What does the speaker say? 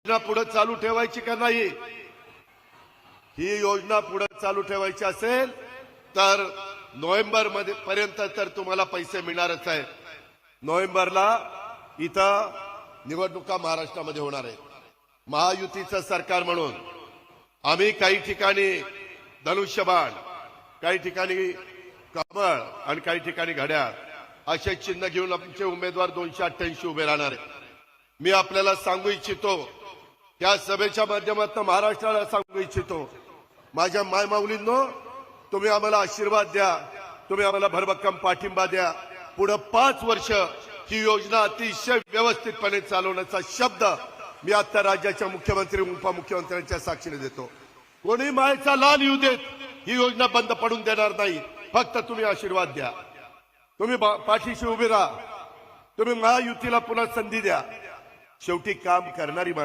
योजना पुढे चालू ठेवायची का नाही? ही योजना पुढे चालू ठेवायची असेल तर नोव्हेंबर मध्ये पर्यंत तर तुम्हाला पैसे मिळणारच आहेत. नोव्हेंबरला इथं निवडणुका महाराष्ट्रामध्ये होणार आहेत. महायुतीचं सरकार म्हणून आम्ही काही ठिकाणी धनुष्यबाण, काही ठिकाणी कमळ आणि काही ठिकाणी घड्याळ असे चिन्ह घेऊन आमचे उमेदवार 288 उभे राहणार आहेत. मी आपल्याला सांगू इच्छितो, या सभेच्या माध्यमातून महाराष्ट्राला सांगू इच्छितो, माझ्या मायमाऊलींनो, तुम्ही आम्हाला आशीर्वाद द्या, तुम्ही आम्हाला भरभक्कम पाठिंबा द्या. पुढे 5 वर्ष ही योजना अतिशय व्यवस्थितपणे चालवण्याचा शब्द मी आता राज्याच्या मुख्यमंत्री उपमुख्यमंत्र्यांच्या साक्षीने देतो. कोणी मायेचा लाल येऊ देत, ही योजना बंद पडून देणार नाही. फक्त तुम्ही आशीर्वाद द्या, तुम्ही पाठीशी उभे राहा, तुम्ही महायुतीला पुन्हा संधी द्या. शेवटी काम करणारी माणसं